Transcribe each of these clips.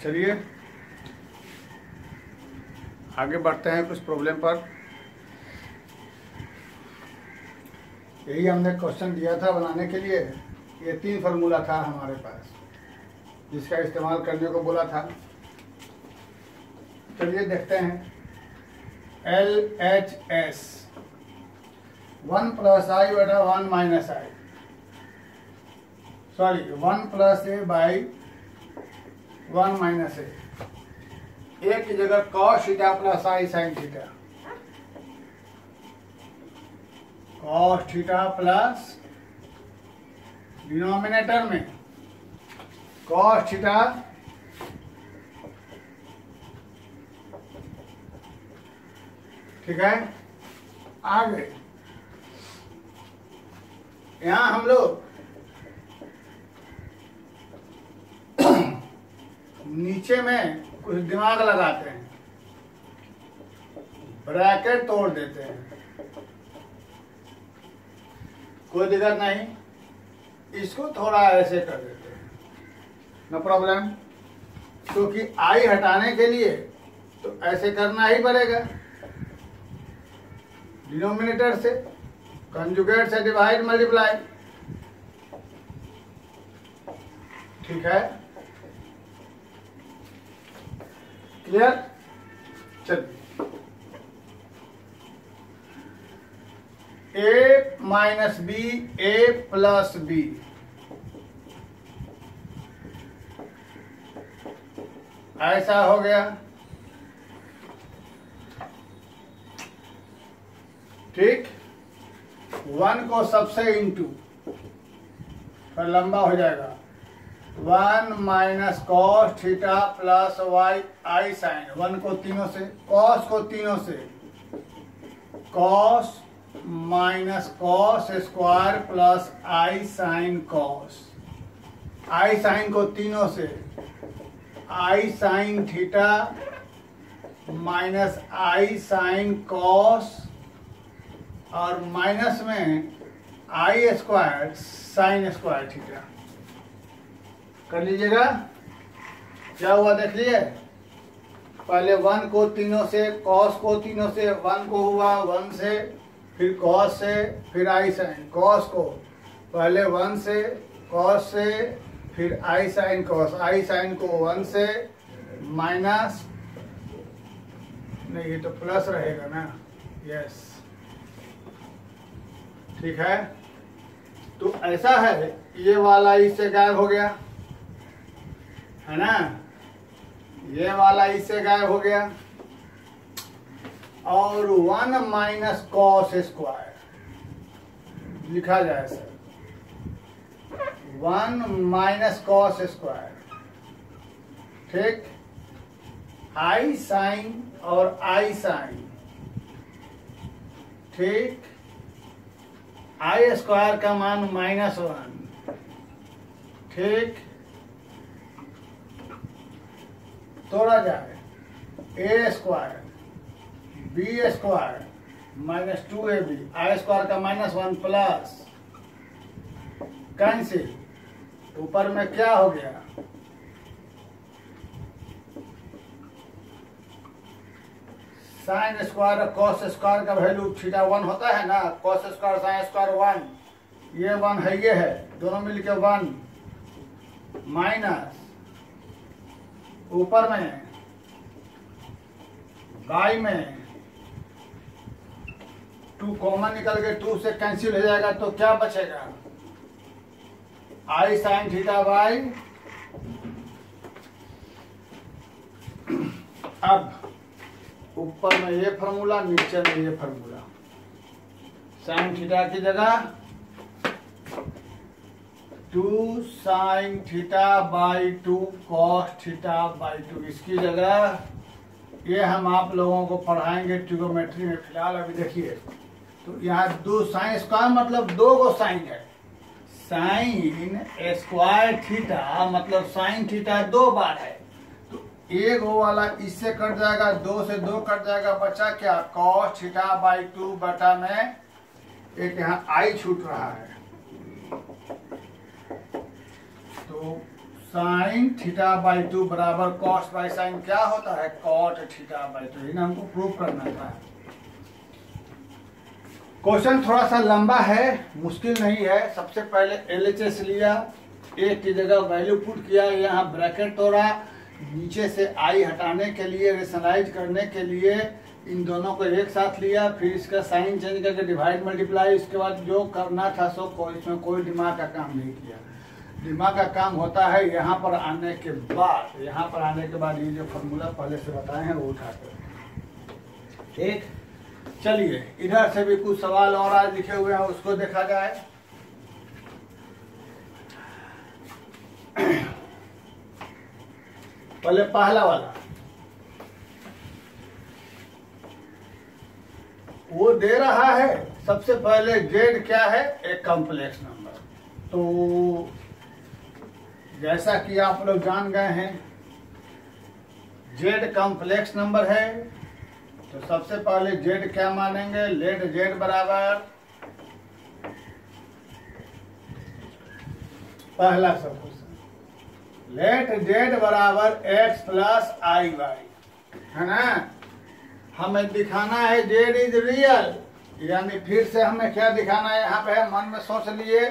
चलिए आगे बढ़ते हैं कुछ प्रॉब्लम पर। यही हमने क्वेश्चन दिया था बनाने के लिए। ये 3 फार्मूला था हमारे पास जिसका इस्तेमाल करने को बोला था। चलिए देखते हैं। LHS 1 + I बटा 1 - I, sorry 1 + A by 1 - A। एक की जगह cos theta plus I sin theta, cos theta plus denominator में cos थीटा ठीक है। आगे यहां हम लोग नीचे में कुछ दिमाग लगाते हैं, ब्रैकेट तोड़ देते हैं, कोई दिक्कत नहीं। इसको थोड़ा ऐसे कर देते हैं, नो प्रॉब्लम। क्योंकि आई हटाने के लिए तो ऐसे करना ही पड़ेगा, डिनोमिनेटर से कंजुगेट से डिवाइड मल्टीप्लाई, ठीक है, क्लियर। चलिए A - B A + B, ऐसा हो गया, ठीक। 1 को सबसे इंटू फिर लंबा हो जाएगा 1 - cos theta plus y I sin। 1 को तीनों से, cos को तीनों से, cos - cos square plus I sin cos। I sin को तीनों से I sin theta minus I sin cos, और माइनस में I square sin square theta. कर लीजिएगा क्या हुआ देख लिए। पहले 1 को तीनों से, cos को तीनों से, 1 को हुआ 1 से, फिर cos से, फिर I sin cos को पहले 1 से, cos से, फिर I sin cos, I sin को 1 से माइनस, नहीं ये तो प्लस रहेगा ना, यस ठीक है। तो ऐसा है, ये वाला इससे गायब हो गया है ना, ये वाला इससे गायब हो गया, और 1 - cos स्क्वायर लिखा जाए सर, 1 - cos स्क्वायर, ठीक। I sin और I sin, ठीक। I स्क्वायर का मान -1, ठीक, तोड़ा जाए A square B square -2AB, I square का -1 प्लस कैंसिल, ऊपर में क्या हो गया, साइन स्क्वायर और कॉस स्क्वायर का वैल्यू थीटा 1 होता है ना, कॉस स्क्वायर साइन स्क्वायर 1, ये 1 है, ये है, दोनों मिलके 1 माइनस ऊपर में बाई में 2 कॉमन निकल के 2 से कैंसिल हो जाएगा, तो क्या बचेगा, I sin थीटा बाई, अब ऊपर में ये फार्मूला, नीचे में ये फार्मूला, साइन थीटा की जगह 2 sin theta by 2 cos theta by 2, इसकी जगह ये हम आप लोगों को पढ़ाएंगे ट्रिगोमेट्री में। फिलहाल अभी देखिए, तो यहाँ 2 sin स्क्वायर मतलब 2 को साइन है, साइन स्क्वायर थीटा मतलब साइन थीटा 2 बार है, तो एक वो वाला इससे कट जाएगा, 2 से 2 कट जाएगा, बचा क्या, cos थीटा बाई 2 बटा में एक यहाँ I छूट रहा है, तो साइन थीटा बाई 2 बराबर कॉस बाई साइन क्या होता है, कॉट थीटा बाई 2। इन्हें हमको प्रूव करना था। क्वेश्चन थोड़ा सा लंबा है, मुश्किल नहीं है। सबसे पहले LHS लिया, एक की जगह वैल्यू पुट किया, यहाँ ब्रैकेट तोड़ा, नीचे से आई हटाने के लिए, रेशनलाइज करने के लिए इन दोनों को एक साथ लिया, फिर इसका साइन चेंज करके डिवाइड मल्टीप्लाई। इसके बाद जो करना था सो इसमें कोई दिमाग का काम नहीं किया। दिमाग का काम होता है यहाँ पर आने के बाद। यहाँ पर आने के बाद ये जो फॉर्मूला पहले से बताए हैं वो उठाकर, ठीक। चलिए इधर से भी कुछ सवाल और आज लिखे हुए हैं, उसको देखा जाए। पहले पहला वाला वो दे रहा है। सबसे पहले जेड क्या है, एक कॉम्प्लेक्स नंबर। तो जैसा कि आप लोग जान गए हैं जेड कॉम्प्लेक्स नंबर है, तो सबसे पहले जेड क्या मानेंगे, लेट जेड बराबर, पहला सब क्वेश्चन, लेट जेड बराबर एक्स प्लस आई वाई, है ना। हमें दिखाना है जेड इज रियल, यानी फिर से हमें क्या दिखाना है, यहाँ पे मन में सोच लिए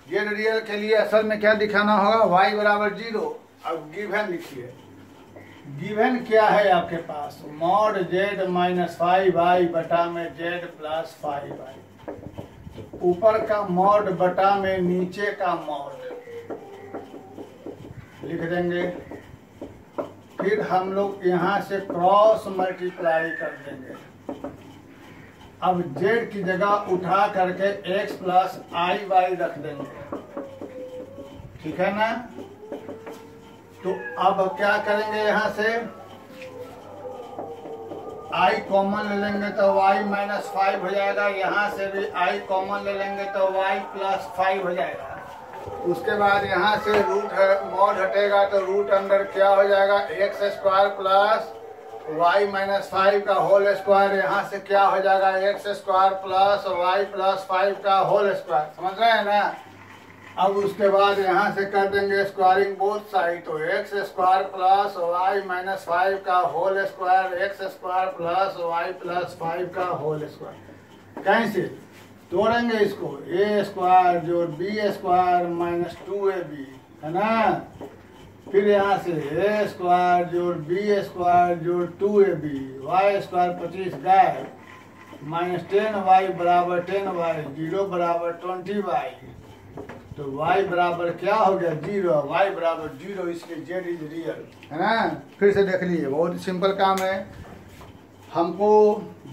जेड रियल के लिए असल में क्या दिखाना होगा, वाई बराबर 0। अब गिवन लिखिए, गिवन क्या है आपके पास, मॉड जेड माइनस 5y बटा में जेड प्लस 5y। ऊपर का मॉड बटा में नीचे का मॉड लिख देंगे। फिर हम लोग यहाँ से क्रॉस मल्टीप्लाई कर देंगे। अब जेड की जगह उठा करके x प्लस आई वाई रख देंगे, ठीक है ना। तो अब क्या करेंगे, यहाँ से i कॉमन ले लेंगे तो y माइनस 5 हो जाएगा। यहाँ से भी i कॉमन ले लेंगे तो y प्लस 5 हो जाएगा। उसके बाद यहाँ से रूट मॉड हटेगा तो रूट अंडर क्या हो जाएगा, x square plus y minus 5 का होल स्क्वायर। यहाँ से क्या हो जाएगा, x square plus y plus 5 का होल स्क्वायर। समझ रहे हैं ना। अब उसके बाद यहाँ से कर देंगे स्क्वायरिंग बोथ साइड, तो x square plus y minus 5 का whole square, x square plus y plus 5 का होल स्क्वायर। कैसे तोड़ेंगे इसको, a स्क्वायर जोड़ b स्क्वायर माइनस 2ab, है ना। फिर यहाँ से a स्क्वायर जोड़ b स्क्वायर जोड़ 2ab, y स्क्वायर 25 गायब, माइनस 10y बराबर 10y, 0 बराबर 20y। तो y बराबर क्या हो गया, 0, y बराबर 0, इसलिए z इज रियल, है ना। फिर से देख लीजिए, बहुत सिंपल काम है। हमको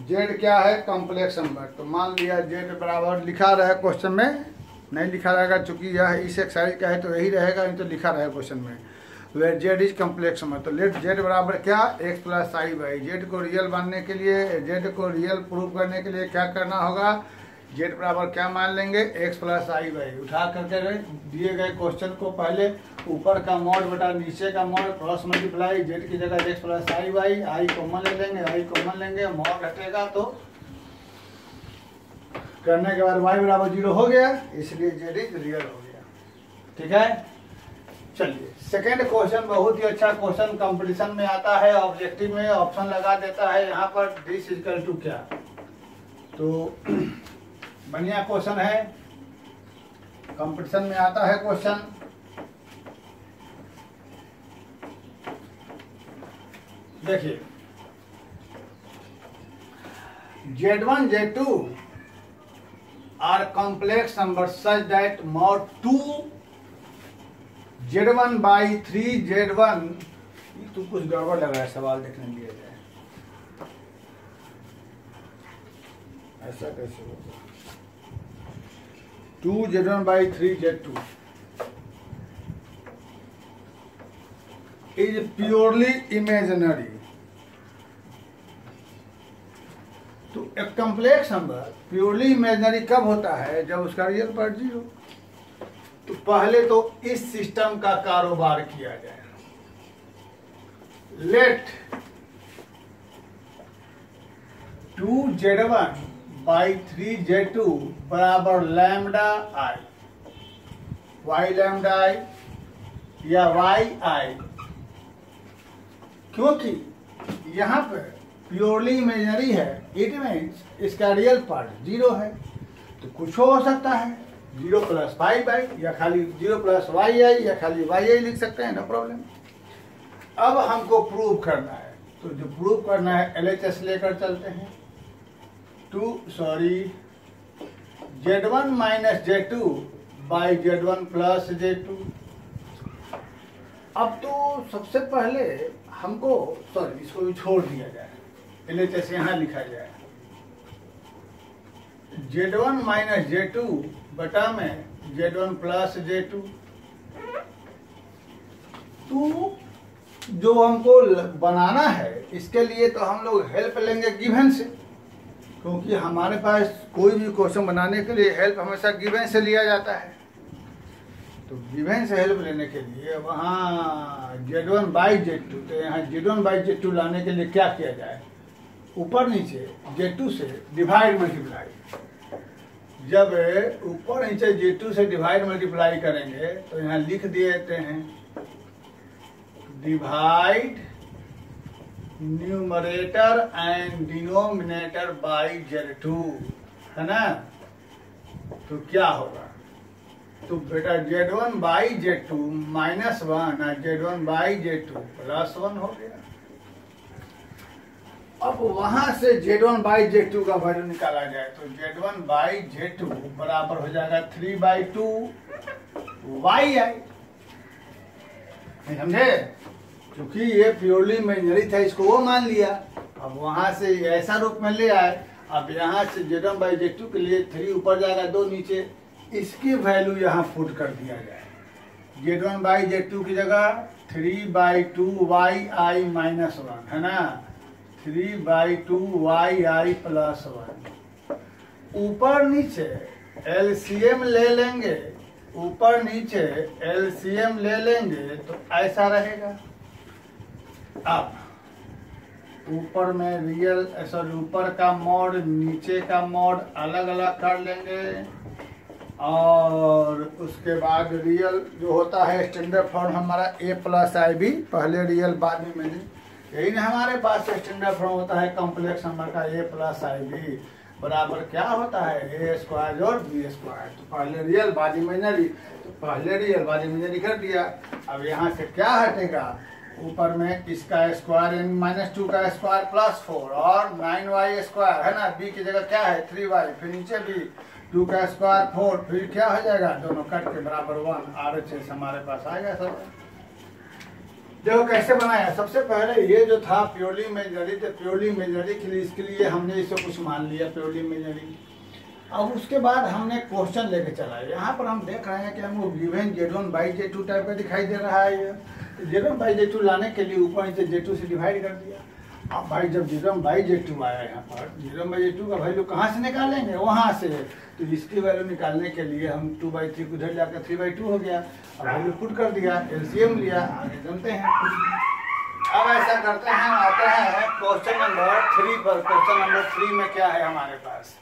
z क्या है, कॉम्प्लेक्स नंबर। तो मान लिया z बराबर लिखा रहे क्वेश्चन में, नहीं लिखा रहेगा चूंकि यह इस एक्सरसाइज का है तो यही रहेगा, नहीं तो लिखा रहे क्वेश्चन में where z is complex number. तो लेट z बराबर क्या, x plus i y. z को रियल मानने के लिए, z को रियल प्रूव करने के लिए क्या करना होगा, z बराबर क्या मान लेंगे, x प्लस आई वाई। उठा करके दिए गए क्वेश्चन को पहले ऊपर का मॉड बटा नीचे का मॉड, क्रॉस मल्टीप्लाई, z की जगह x plus i Y, I common ले लेंगे, आई कॉमन लेंगे, मॉड हटेगा तो करने के बाद y बराबर 0 हो गया, इसलिए z इज रियल हो गया, ठीक है। चलिए सेकेंड क्वेश्चन बहुत ही अच्छा क्वेश्चन, कंपटीशन में आता है, ऑब्जेक्टिव में ऑप्शन लगा देता है यहाँ पर दिस इक्वल टू क्या। तो बढ़िया क्वेश्चन है, कंपटीशन में आता है क्वेश्चन। देखिए Z1 Z2 are complex number such that mod 2 Z1 by 3 Z1, तो कुछ गड़बड़ लग रहा है सवाल देखने लिए जाए, ऐसा कैसे होगा। 2 Z1 by 3 Z2 is purely imaginary. तो एक कॉम्प्लेक्स नंबर प्योरली इमेजिनरी कब होता है, जब उसका रियल पार्ट 0। तो पहले तो इस सिस्टम का कारोबार किया जाए। लेट 2 Z1 बाई 3 Z2 बराबर लैम्डा आई, वाई लैम्डा आई। या वाई आई, क्योंकि यहाँ पर प्योरली इमेजिनरी है, इट मीन्स इसका रियल पार्ट 0 है। तो कुछ हो सकता है 0 + 5i या खाली 0 + yi या खाली yi लिख सकते हैं, नो प्रॉब्लम। अब हमको प्रूव करना है, तो जो प्रूव करना है LHS लेकर चलते हैं। Z1 - Z2 by Z1 + Z2। अब तो सबसे पहले हमको इसको भी छोड़ दिया जाए, LHS यहाँ लिखा जाए। Z1 - Z2 बटा में Z1 + Z2। तो जो हमको बनाना है इसके लिए तो हम लोग हेल्प लेंगे गिवन से, क्योंकि हमारे पास कोई भी क्वेश्चन बनाने के लिए हेल्प हमेशा गिवन से लिया जाता है। तो गिवन से हेल्प लेने के लिए वहाँ Z1 by Z2, तो यहाँ Z1 by Z2 लाने के लिए क्या किया जाए, ऊपर नीचे Z2 से डिवाइड मल्टीप्लाई। जब ऊपर नीचे Z2 से डिवाइड मल्टीप्लाई करेंगे तो यहाँ लिख देते हैं divide numerator and denominator by Z2, है ना। तो क्या होगा, तो बेटा Z1 by Z2 -1 और Z1 by Z2 +1 हो गया। अब वहां से Z1 by Z2 का वैल्यू निकाला जाए तो Z1 by Z2 बराबर हो जाएगा 3/2 yi। समझे, क्योंकि ये प्योरली इमेजिनरी था, इसको वो मान लिया। अब वहां से ऐसा रूप में ले आए, अब यहाँ से Z1 by Z2 के लिए 3 ऊपर जाएगा, 2 नीचे, इसकी वैल्यू यहाँ पुट कर दिया जाए। Z1 by Z2 की जगह 3/2 yi -1, है ना, 3/2 yi +1। ऊपर नीचे LCM ले लेंगे, ऊपर नीचे LCM ले लेंगे तो ऐसा रहेगा। अब ऊपर में रियल ऊपर का मोड नीचे का मोड अलग अलग कर लेंगे, और उसके बाद रियल जो होता है स्टैंडर्ड फॉर्म हमारा A + IB, पहले रियल बाद में मैंने, यही ना हमारे पास स्टैंडर्ड फॉर्म होता है कॉम्प्लेक्स नंबर का A + IB बराबर क्या होता है A² और B²। तो पहले रियल बाद इमेजिनरी, तो पहले रियल बाद इमेजिनरी कर दिया। अब यहाँ से क्या हटेगा, ऊपर में इसका स्क्वायर -2 का स्क्वायर +4 और 9y², है ना। B की जगह क्या है 3y, फिर नीचे भी 2 का स्क्वायर 4, फिर क्या हो जाएगा, दोनों कट के बराबर 1 RHS हमारे पास आएगा सब। देखो कैसे बनाया, सबसे पहले ये जो था प्योरली इमेजिनरी, तो प्योरली इमेजिनरी के लिए इसके लिए हमने इसे कुछ मान लिया प्योरली इमेजिनरी। अब उसके बाद हमने क्वेश्चन लेके चला, यहाँ पर हम देख रहे हैं कि हमको given Z1 by Z2 type का दिखाई दे रहा है। ये Z1 by Z2 लाने के लिए ऊपर नीचे Z2 से डिवाइड कर दिया। अब भाई जब Z1 by Z2 आया, यहाँ पर Z1 by Z2 का वैल्यू कहाँ से निकालेंगे, वहाँ से। तो इसकी वैल्यू निकालने के लिए हम 2/3 को उधर जाकर 3/2 हो गया। अब वैल्यू पुट कर दिया, LCM लिया, आगे चलते हैं। अब ऐसा करते हैं, आते हैं क्वेश्चन नंबर 3 पर। क्वेश्चन नंबर 3 में क्या है हमारे पास,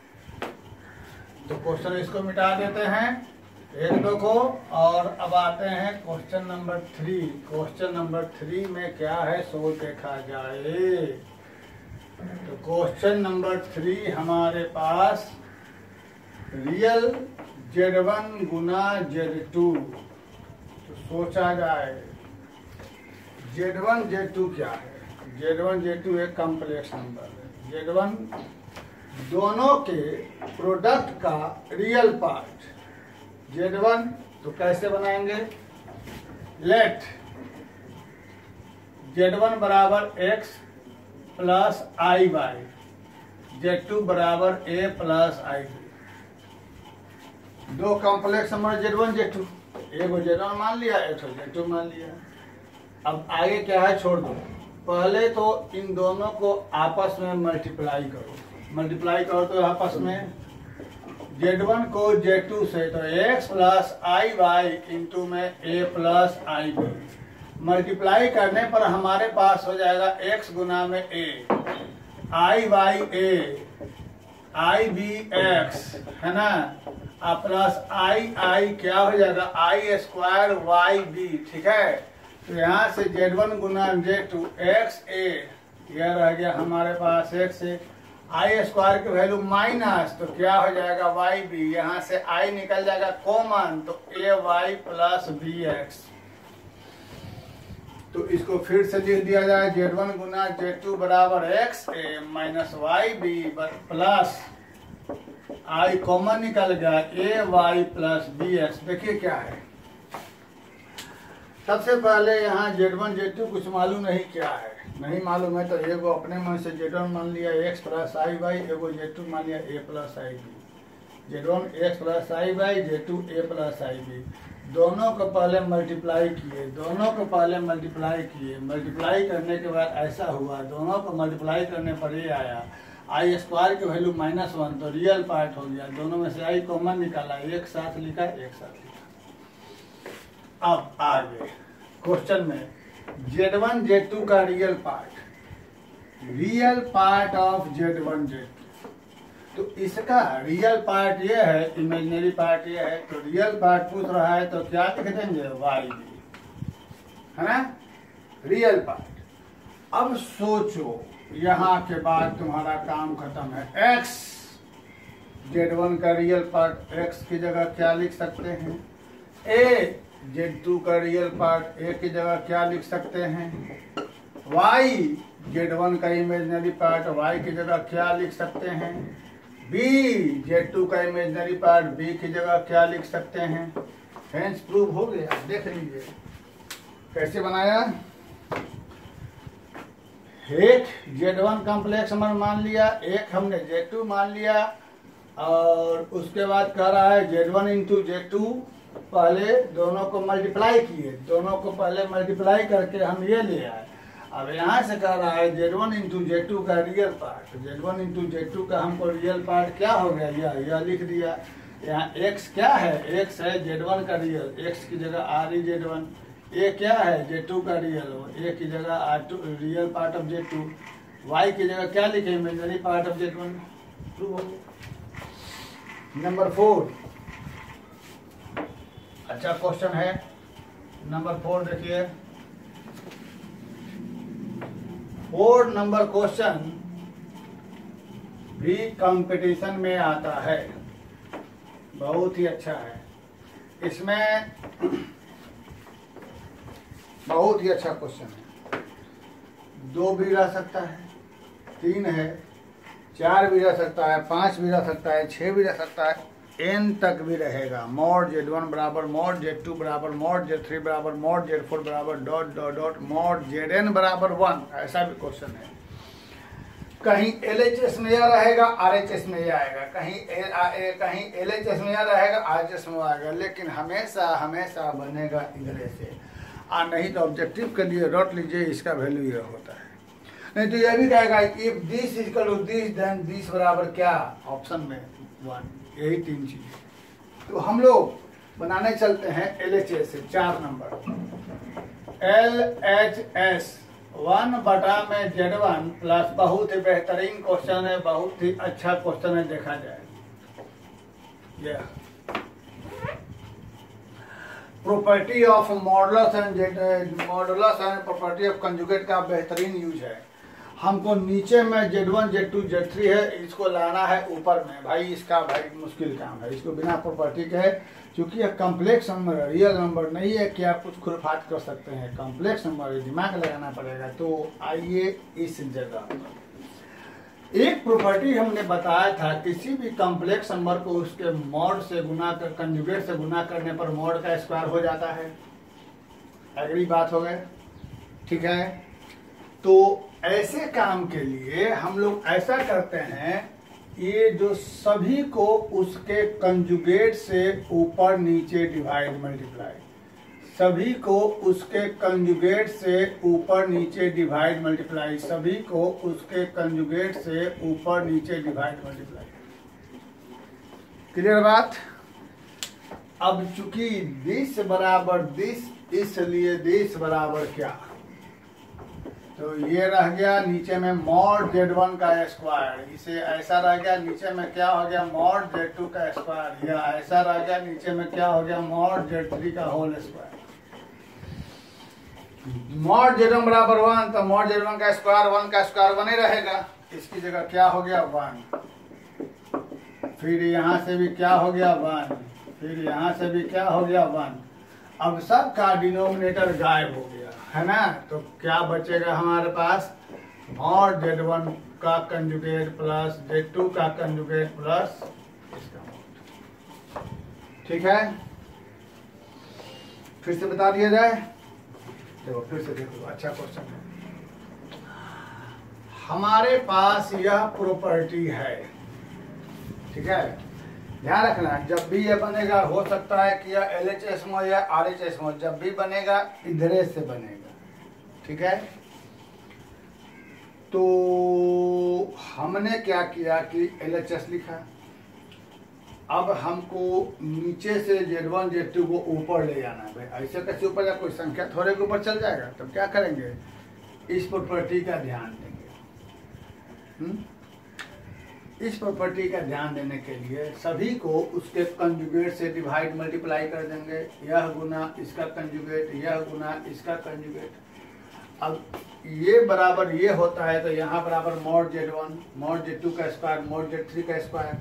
तो क्वेश्चन इसको मिटा देते हैं 1-2 को, और अब आते हैं क्वेश्चन नंबर 3। क्वेश्चन नंबर 3 में क्या है सो देखा जाए। तो क्वेश्चन नंबर 3 हमारे पास रियल Z1 गुना Z2, तो सोचा जाए Z1 Z2 क्या है। Z1 Z2 एक कॉम्प्लेक्स नंबर है। Z1 दोनों के प्रोडक्ट का रियल पार्ट Z1, तो कैसे बनाएंगे, लेट Z1 बराबर x + i/, Z2 बराबर a + ib। दो कॉम्प्लेक्स नंबर Z1 Z2, एक Z1 मान लिया, एक Z2 मान लिया। अब आगे क्या है छोड़ दो, पहले तो इन दोनों को आपस में मल्टीप्लाई करो। मल्टीप्लाई करो तो आपस में Z1 को Z2 से, तो x + iy इंटू में a + ib। मल्टीप्लाई करने पर हमारे पास हो जाएगा x गुना में a, iy a, ib x, है ना, अब प्लस आई क्या हो जाएगा, आई स्क्वायर वाई बी, ठीक है। तो यहाँ से Z1 गुना Z2 एक्स ए, यह रह गया हमारे पास एक्स ए, आई स्क्वायर की वैल्यू माइनस, तो क्या हो जाएगा वाई बी, यहाँ से आई निकल जाएगा कॉमन, तो ए वाई प्लस बी एक्स। तो इसको फिर से लिख दिया जाए, Z1 गुना Z2 बराबर एक्स ए माइनस वाई बी प्लस आई कॉमन निकल गया ए वाई प्लस बी एक्स। देखिए क्या है, सबसे पहले यहाँ Z1 Z2 कुछ मालूम नहीं क्या है, नहीं मालूम है तो एगो अपने मन से Z1 मान लिया x प्लस आई बाई, एगो Z2 मान लिया a plus i b. Z1 x plus i बाई, Z2 a plus i b. दोनों को पहले मल्टीप्लाई किए, दोनों को पहले मल्टीप्लाई किए, मल्टीप्लाई करने के बाद ऐसा हुआ, दोनों को मल्टीप्लाई करने पर ये आया आई स्क्वायर की वैल्यू -1, तो रियल पार्ट हो गया, दोनों में से आई कॉमन निकाला, एक साथ लिखा, एक साथ लिखा। अब आगे क्वेश्चन में Z1 Z2 का real part of Z1 Z2, तो इसका रियल पार्ट ये है, इमेजिनरी पार्ट ये है, तो रियल पार्ट पूछ रहा है तो क्या लिख देंगे, वाई बी, है ना, रियल पार्ट। अब सोचो, यहाँ के बाद तुम्हारा काम खत्म है। x Z1 का रियल पार्ट x की जगह क्या लिख सकते हैं, a Z2 का रियल पार्ट a की जगह क्या लिख सकते हैं, y Z1 का इमेजिनरी पार्ट y की जगह क्या लिख सकते हैं, b Z2 का इमेजिनरी पार्ट b की जगह क्या लिख सकते हैं। हेंस प्रूव हो गया। देख लीजिए कैसे बनाया। एक Z1 कॉम्प्लेक्स नंबर मान लिया, एक हमने Z2 मान लिया, और उसके बाद कह रहा है Z1 इंटू Z2, पहले दोनों को मल्टीप्लाई किए, दोनों को पहले मल्टीप्लाई करके हम ये ले आए। अब यहाँ से कह रहा है Z1 इंटू Z2 का real part, Z1 into Z2 का हमको रियल पार्ट क्या हो गया, यह लिख दिया। यहाँ x क्या है, x है Z1 का रियल, x की जगह R Z1, ए क्या है Z2 का रियल, ए की जगह R2 real part of Z2, y की जगह क्या लिखे, imaginary part of Z1। Number 4, अच्छा क्वेश्चन है नंबर 4, देखिए 4 नंबर क्वेश्चन भी कंपटीशन में आता है, बहुत ही अच्छा है, इसमें बहुत ही अच्छा क्वेश्चन है। 2 भी रह सकता है, 3 है, 4 भी रह सकता है, 5 भी रह सकता है, 6 भी रह सकता है, n तक भी रहेगा। मॉड Z1 बराबर मॉड Z2 बराबर मॉड Z3 बराबर मॉड Z4 बराबर dot dot dot mod Zn बराबर 1, ऐसा भी क्वेश्चन है। कहीं LHS में यह रहेगा, RHS में यह आएगा, कहीं LHS में यह रहेगा, RHS में आएगा, लेकिन हमेशा हमेशा बनेगा इधर से, नहीं तो ऑब्जेक्टिव के लिए रट लीजिए, इसका वैल्यू ये होता है। नहीं तो यह भी कहेगा if this equal to this then this बराबर क्या, ऑप्शन में 1, यही 3 चीजें। तो हम लोग बनाने चलते हैं LHS से 4 नंबर। LHS 1 में Z1 प्लस, बहुत ही बेहतरीन क्वेश्चन है, बहुत ही अच्छा क्वेश्चन है, देखा जाए। यह property of modulus and property of conjugate का बेहतरीन यूज है। हमको नीचे में Z1 Z2 Z3 है, इसको लाना है ऊपर में, भाई इसका भाई मुश्किल काम है, इसको बिना प्रॉपर्टी के है, क्योंकि यह कॉम्प्लेक्स नंबर है, रियल नंबर नहीं है कि आप कुछ खुरफात कर सकते हैं, कॉम्प्लेक्स नंबर है, दिमाग लगाना पड़ेगा। तो आइए इस जगह पर एक प्रॉपर्टी हमने बताया था, किसी भी कॉम्प्लेक्स नंबर को उसके मॉड से गुना कर, कंजुगेट से गुना करने पर मॉड का स्क्वायर हो जाता है। अगली बात हो गई, ठीक है। तो ऐसे काम के लिए हम लोग ऐसा करते हैं, ये जो सभी को उसके कंजुगेट से ऊपर नीचे डिवाइड मल्टीप्लाई, सभी को उसके कंजुगेट से ऊपर नीचे डिवाइड मल्टीप्लाई, सभी को उसके कंजुगेट से ऊपर नीचे डिवाइड मल्टीप्लाई। क्लियर बात। अब चूंकि दिस बराबर दिस, इसलिए दिस बराबर क्या, तो ये रह गया नीचे में मॉड Z1 का स्क्वायर, इसे ऐसा रह गया, नीचे में क्या हो गया मॉड Z2 का स्क्वायर, या ऐसा रह गया, नीचे में क्या हो गया मॉड Z3 का होल स्क्वायर। मॉड Z1 बराबर 1, तो मॉड Z1 का स्क्वायर 1 का स्क्वायर 1 ही रहेगा, इसकी जगह क्या हो गया 1, फिर यहाँ से भी क्या हो गया 1, फिर यहाँ से भी क्या हो गया 1। अब सबका डिनोमिनेटर गायब हो गया है ना, तो क्या बचेगा हमारे पास मॉड Z1 का कंजुगेट प्लस Z2 का कंजुगेट प्लस इसका मॉड। ठीक है, फिर से बता दिया जाए, देखो फिर से देखो, अच्छा क्वेश्चन है। हमारे पास यह प्रॉपर्टी है, ठीक है, ध्यान रखना जब भी ये बनेगा, हो सकता है कि यह LHS में या RHS में, जब भी बनेगा इधरे से बनेगा, ठीक है। तो हमने क्या किया कि LHS लिखा, अब हमको नीचे से Z1 Z2 को ऊपर ले जाना है। भाई ऐसे कैसे ऊपर या कोई संख्या थोड़े के ऊपर चल जाएगा, तब क्या करेंगे, इस प्रॉपर्टी का ध्यान देंगे। इस प्रॉपर्टी का ध्यान देने के लिए सभी को उसके कंजुगेट से डिवाइड मल्टीप्लाई कर देंगे, यह गुना इसका कंजुगेट, यह गुना इसका कंजुगेट। अब ये बराबर ये होता है, तो यहाँ बराबर मॉड Z1 मॉड Z2 का स्क्वायर मॉड Z3 का स्क्वायर,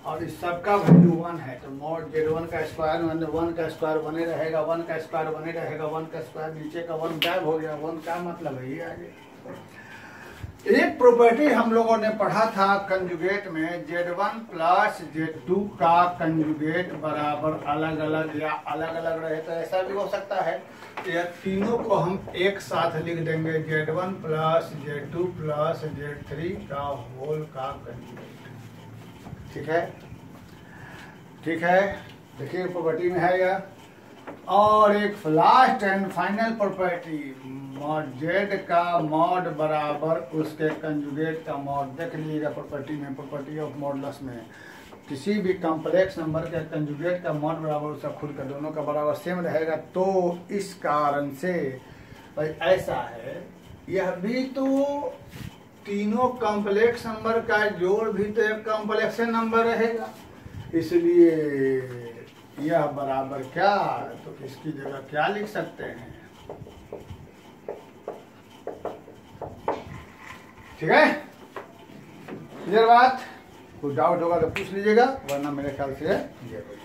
और इस सब का वैल्यू 1 है, तो मॉड Z1 का स्क्वायर 1 का स्क्वायर बने रहेगा, 1 का स्क्वायर बने रहेगा, 1 का स्क्वायर, नीचे का 1 गायब हो गया, 1 का मतलब है ये आगे। एक प्रॉपर्टी हम लोगों ने पढ़ा था कंजुगेट में, Z1 प्लस Z2 का कंजुगेट बराबर अलग अलग या अलग अलग रहे, तो ऐसा भी हो सकता है यह तीनों को हम एक साथ लिख देंगे, Z1 plus Z2 plus Z3 का होल का कंजुगेट। ठीक है, ठीक है, देखिए प्रॉपर्टी में है यह। और एक last and final property, mod Z का मॉड बराबर उसके कंजुगेट का मॉड। देख लीजिएगा प्रॉपर्टी में, प्रॉपर्टी ऑफ मॉडुलस में, किसी भी कॉम्प्लेक्स नंबर के कंजुगेट का मॉड बराबर उसका खुद का दोनों का बराबर सेम रहेगा। तो इस कारण से भाई ऐसा है, यह भी तो तीनों कॉम्प्लेक्स नंबर का जोड़ भी तो एक कॉम्प्लेक्स नंबर रहेगा, इसलिए यह बराबर क्या, तो इसकी जगह क्या लिख सकते हैं, ठीक है। क्लियर बात, कोई डाउट होगा तो पूछ लीजिएगा, वरना मेरे ख्याल से ये हो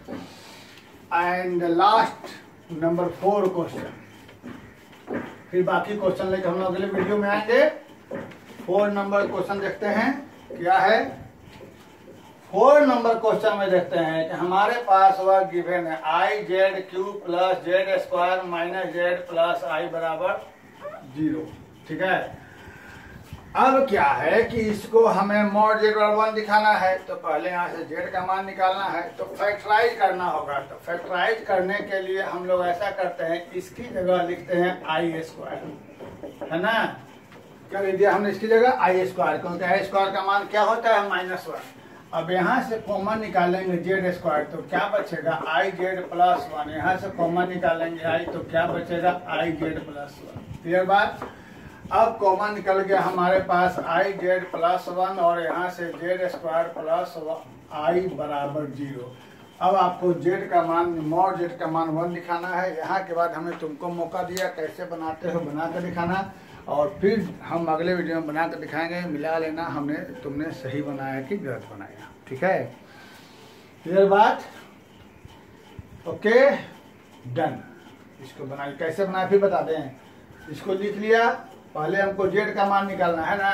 गया। एंड लास्ट नंबर 4 क्वेश्चन, फिर बाकी क्वेश्चन लेकर हम लोग अगले वीडियो में आएंगे। 4 नंबर क्वेश्चन देखते हैं क्या है। 4 नंबर क्वेश्चन में देखते हैं कि हमारे पास वह गिवन है IZ³ plus Z square minus Z plus I बराबर 0, ठीक है। अब क्या है कि इसको हमें मॉड Z बराबर 1 दिखाना है, तो पहले यहाँ से Z का मान निकालना है, तो फैक्टराइज करना होगा। तो फैक्टराइज करने के लिए हम लोग ऐसा करते हैं, इसकी जगह लिखते हैं I², है ना। क्या लिख दिया हमने इसकी जगह I², क्योंकि I² का मान क्या होता है -1। अब यहाँ से कॉमन निकालेंगे Z², तो क्या बचेगा IZ प्लस 1, यहाँ से कॉमन निकालेंगे I, तो क्या बचेगा IZ प्लस 1। क्लियर बात। अब कॉमन निकल गया हमारे पास IZ प्लस 1, और यहाँ से Z² प्लस I बराबर 0। अब आपको Z का मान, मॉड Z का मान 1 दिखाना है। यहाँ के बाद हमने तुमको मौका दिया, कैसे बनाते हो बना कर दिखाना, और फिर हम अगले वीडियो में बना कर दिखाएंगे, मिला लेना हमने तुमने सही बनाया कि गलत बनाया, ठीक है। क्लियर बात, ओके डन। इसको बनाए, कैसे बनाए फिर बता दें। इसको लिख लिया, पहले हमको Z का मान निकालना है ना,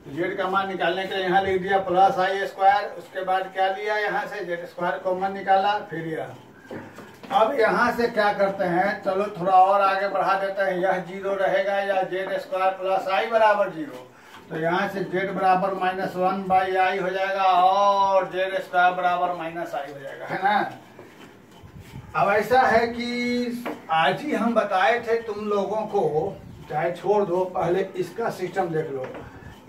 तो Z का मान निकालने के लिए यहाँ लिख दिया प्लस I², उसके बाद क्या लिया, यहाँ से Z² कॉमन निकाला, फिर यह। अब यहाँ से क्या करते हैं, चलो थोड़ा और आगे बढ़ा देते हैं, यह 0 रहेगा या Z² प्लस I बराबर 0, तो यहाँ से Z बराबर -1/I हो जाएगा, और Z² बराबर -I हो जाएगा, है ना। अब ऐसा है कि आज ही हम बताए थे तुम लोगों को, चाहे छोड़ दो, पहले इसका सिस्टम देख लो।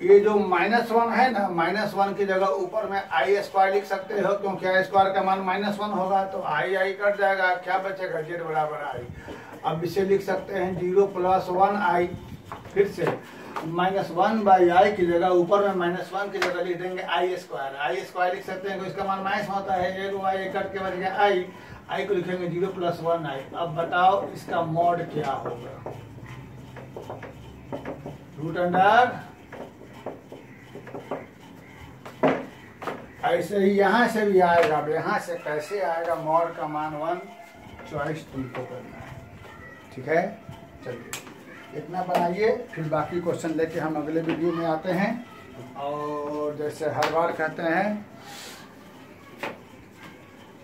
ये जो -1 है ना, -1 की जगह ऊपर में I² लिख सकते हो, क्योंकि I² का मान -1 होगा, तो I कट जाएगा, क्या बचेगा Z बराबर I। अब इसे लिख सकते हैं 0 + 1I, फिर से -1/i की जगह ऊपर में -1 की जगह लिख देंगे i² लिख सकते हैं, इसका मान माइनस होता है, एक y कट के बच गया i को लिखेंगे 0 + 1i। अब बताओ इसका मॉड क्या होगा। रूट अंडर ऐसे ही यहाँ से भी आएगा। अब यहाँ से कैसे आएगा मॉड का मान 1, चॉइस तुमको करना है, ठीक है। चलिए इतना बनाइए, फिर बाकी क्वेश्चन लेके हम अगले वीडियो में आते हैं। और जैसे हर बार कहते हैं,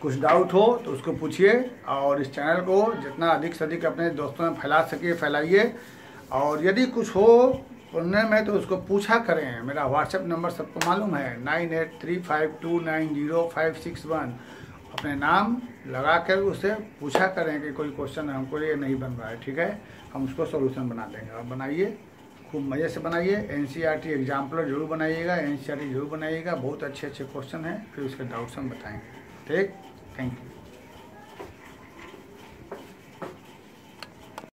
कुछ डाउट हो तो उसको पूछिए, और इस चैनल को जितना अधिक से अधिक अपने दोस्तों में फैला सके फैलाइए। और यदि कुछ हो सुनने में तो उसको पूछा करें। मेरा व्हाट्सएप नंबर सबको मालूम है 9835290561। अपने नाम लगा कर उससे पूछा करें कि कोई क्वेश्चन हमको ये नहीं बन रहा है, ठीक है, हम उसको सोल्यूशन बना देंगे। आप बनाइए, खूब मज़े से बनाइए। NCERT एग्जाम्पलर जरूर बनाइएगा, NCERT जरूर बनाइएगा, बहुत अच्छे अच्छे क्वेश्चन हैं, फिर उसके डाउट्स हम बताएंगे। ठीक, थैंक यू।